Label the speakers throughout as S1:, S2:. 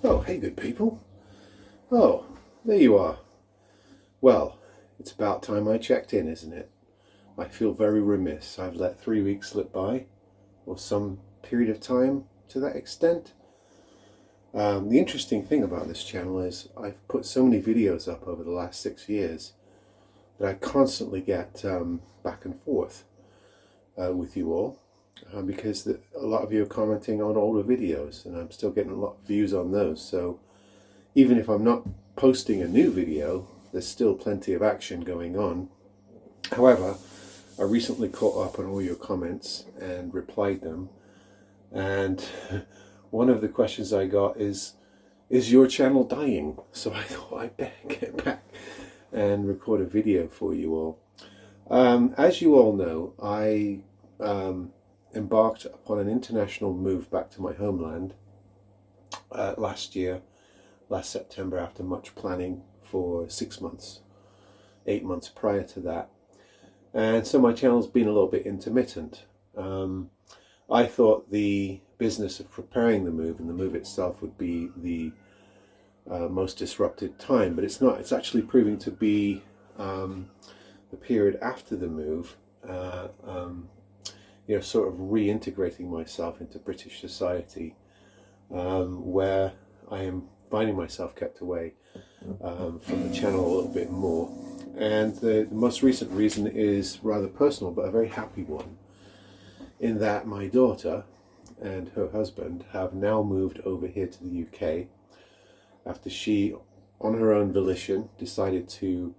S1: Oh, hey good people. Oh, there you are. Well, it's about time I checked in, isn't it? I feel very remiss. I've let 3 weeks slip by, or some period of time to that extent. The interesting thing about this channel is I've put so many videos up over the last 6 years that I constantly get back and forth with you all. Because a lot of you are commenting on older videos, and I'm still getting a lot of views on those. So even if I'm not posting a new video, there's still plenty of action going on. However, I recently caught up on all your comments and replied them, and one of the questions I got is your channel dying? So I thought I'd better get back and record a video for you all. As you all know, I embarked upon an international move back to my homeland last September, after much planning for 6 months, 8 months prior to that. And so my channel's been a little bit intermittent. I thought the business of preparing the move and the move itself would be the most disrupted time, but it's not. It's actually proving to be the period after the move, sort of reintegrating myself into British society, where I am finding myself kept away from the channel a little bit more. And the most recent reason is rather personal, but a very happy one, in that my daughter and her husband have now moved over here to the UK after she, on her own volition, decided to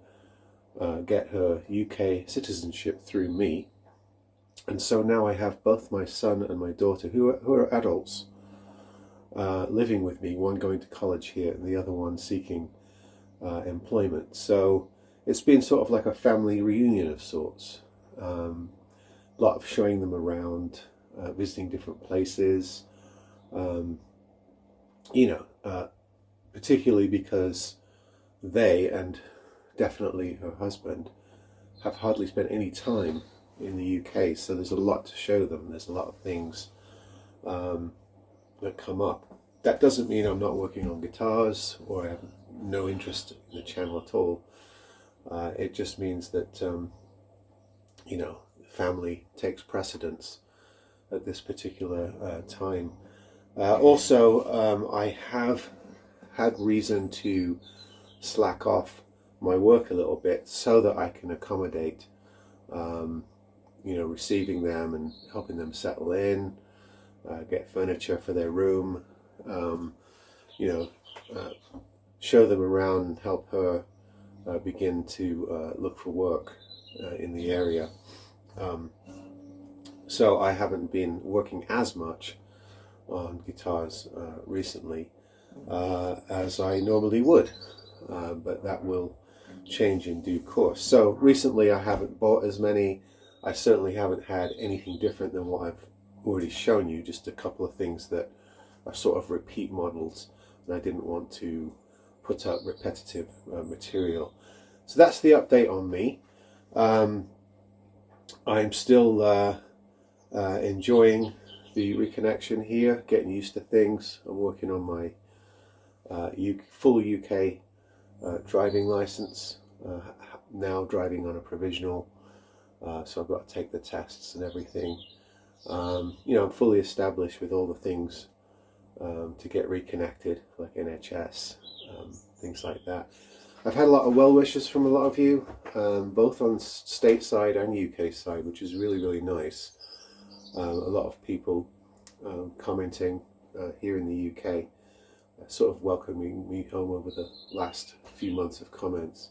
S1: get her UK citizenship through me. And so now I have both my son and my daughter, who are adults, living with me, one going to college here and the other one seeking employment. So it's been sort of like a family reunion of sorts. A lot of showing them around, visiting different places, particularly because they, and definitely her husband, have hardly spent any time in the UK, so there's a lot to show them. There's a lot of things that come up. That doesn't mean I'm not working on guitars or I have no interest in the channel at all. It just means that family takes precedence at this particular time. Also, I have had reason to slack off my work a little bit so that I can accommodate receiving them and helping them settle in, get furniture for their room, show them around, help her begin to look for work in the area. So I haven't been working as much on guitars recently as I normally would, but that will change in due course. So recently I haven't bought as many. I certainly haven't had anything different than what I've already shown you, just a couple of things that are sort of repeat models, and I didn't want to put out repetitive material. So that's the update on me. I'm still enjoying the reconnection here, getting used to things. I'm working on my full UK driving license, now driving on a provisional, so I've got to take the tests and everything. I'm fully established with all the things to get reconnected, like NHS, things like that. I've had a lot of well wishes from a lot of you, both on stateside and UK side, which is really, really nice. A lot of people commenting here in the UK, sort of welcoming me home over the last few months of comments,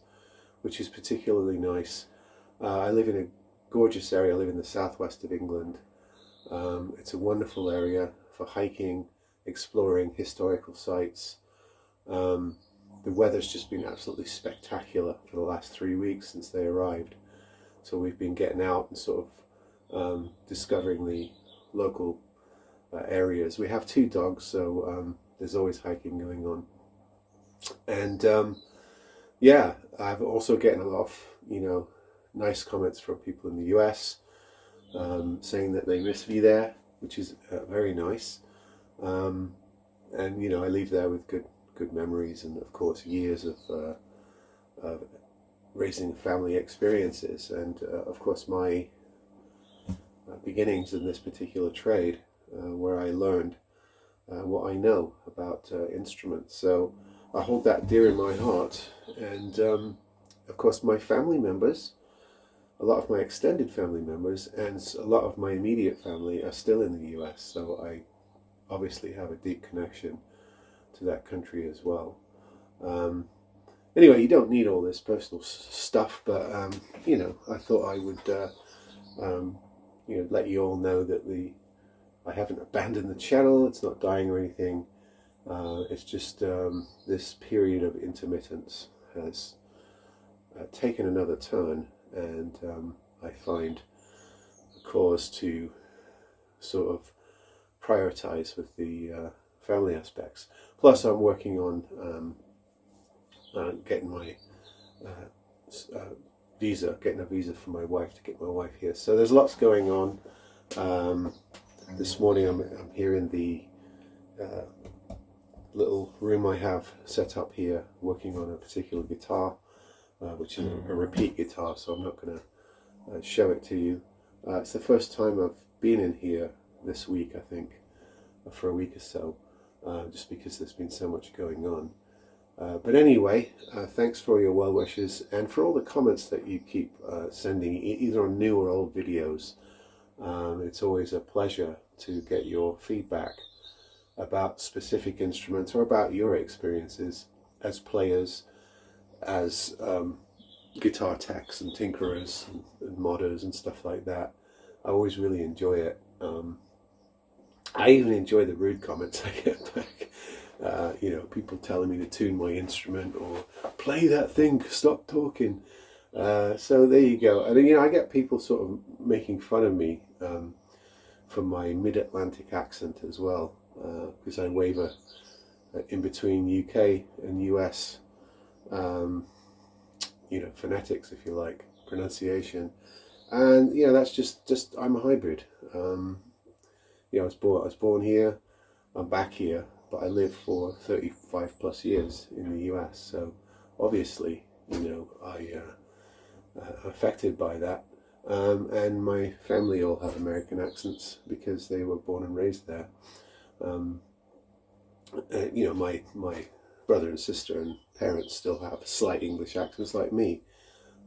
S1: which is particularly nice. I live in a gorgeous area. I live in the southwest of England. It's a wonderful area for hiking, exploring historical sites. The weather's just been absolutely spectacular for the last 3 weeks since they arrived. So we've been getting out and sort of discovering the local areas. We have 2 dogs, so there's always hiking going on. And I've also getting a lot of nice comments from people in the US, saying that they miss me there, which is very nice. And you know, I leave there with good memories, and of course years of raising family experiences, and of course my beginnings in this particular trade, where I learned what I know about instruments. So I hold that dear in my heart, and of course my family members, a lot of my extended family members, and a lot of my immediate family are still in the US, so I obviously have a deep connection to that country as well. Anyway, you don't need all this personal stuff, but you know, I thought I would you know, let you all know that I haven't abandoned the channel. It's not dying or anything. It's just this period of intermittence has taken another turn, and I find a cause to sort of prioritize with the family aspects. Plus, I'm working on getting my getting a visa for my wife to get my wife here. So there's lots going on. This morning I'm here in the little room I have set up here, working on a particular guitar, which is a repeat guitar, so I'm not going to show it to you. It's the first time I've been in here this week, I think, for a week or so, just because there's been so much going on. But anyway, thanks for your well wishes, and for all the comments that you keep sending, either on new or old videos. It's always a pleasure to get your feedback about specific instruments, or about your experiences as players, as guitar techs and tinkerers and modders and stuff like that. I always really enjoy it. I even enjoy the rude comments I get back. You know, people telling me to tune my instrument, or play that thing, stop talking. So there you go. And you know, I get people sort of making fun of me for my mid-Atlantic accent as well, because I waver in between UK and US, you know, phonetics, if you like, pronunciation. And you know, that's just I'm a hybrid. You know, I was born here, I'm back here, but I lived for 35 plus years in the US, so obviously, you know, I affected by that. And my family all have American accents because they were born and raised there. You know, my brother and sister and parents still have slight English accents like me.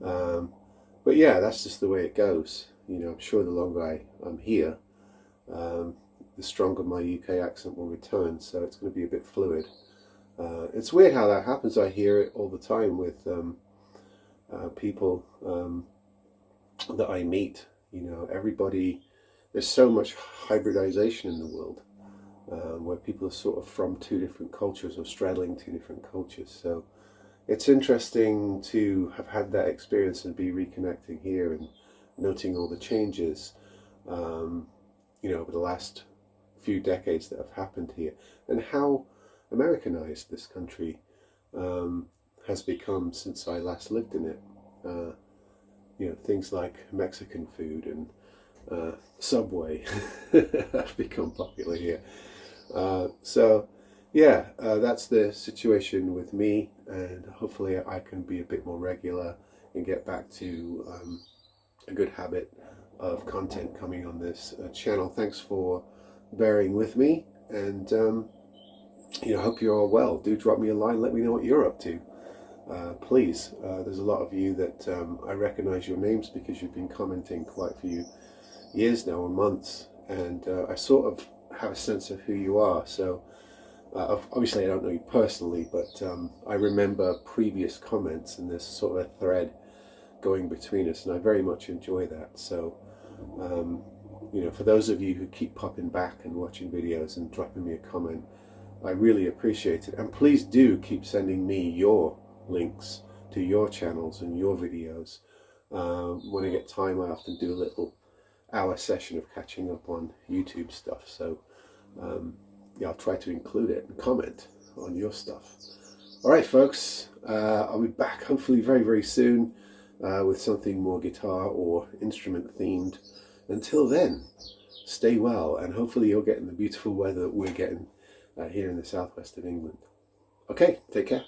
S1: But yeah, that's just the way it goes. You know, I'm sure the longer I'm here, the stronger my UK accent will return, so it's going to be a bit fluid. It's weird how that happens. I hear it all the time with people that I meet. You know, everybody, there's so much hybridization in the world, where people are sort of from two different cultures, or straddling two different cultures. So it's interesting to have had that experience and be reconnecting here and noting all the changes, you know, over the last few decades that have happened here, and how Americanized this country has become since I last lived in it. You know, things like Mexican food and Subway have become popular here. So yeah, that's the situation with me, and hopefully I can be a bit more regular and get back to a good habit of content coming on this channel. Thanks for bearing with me, and you know, hope you're all well. Do drop me a line, let me know what you're up to. Please, there's a lot of you that I recognize your names because you've been commenting quite a few years now, or months, and I sort of have a sense of who you are. So obviously I don't know you personally, but I remember previous comments, and there's sort of a thread going between us, and I very much enjoy that. So you know, for those of you who keep popping back and watching videos and dropping me a comment, I really appreciate it. And please do keep sending me your links to your channels and your videos. When I get time, I often do a little hour session of catching up on YouTube stuff. So yeah, I'll try to include it and comment on your stuff. All right, folks, I'll be back hopefully very, very soon with something more guitar or instrument themed. Until then, stay well, and hopefully you're getting the beautiful weather that we're getting here in the southwest of England. Okay, take care.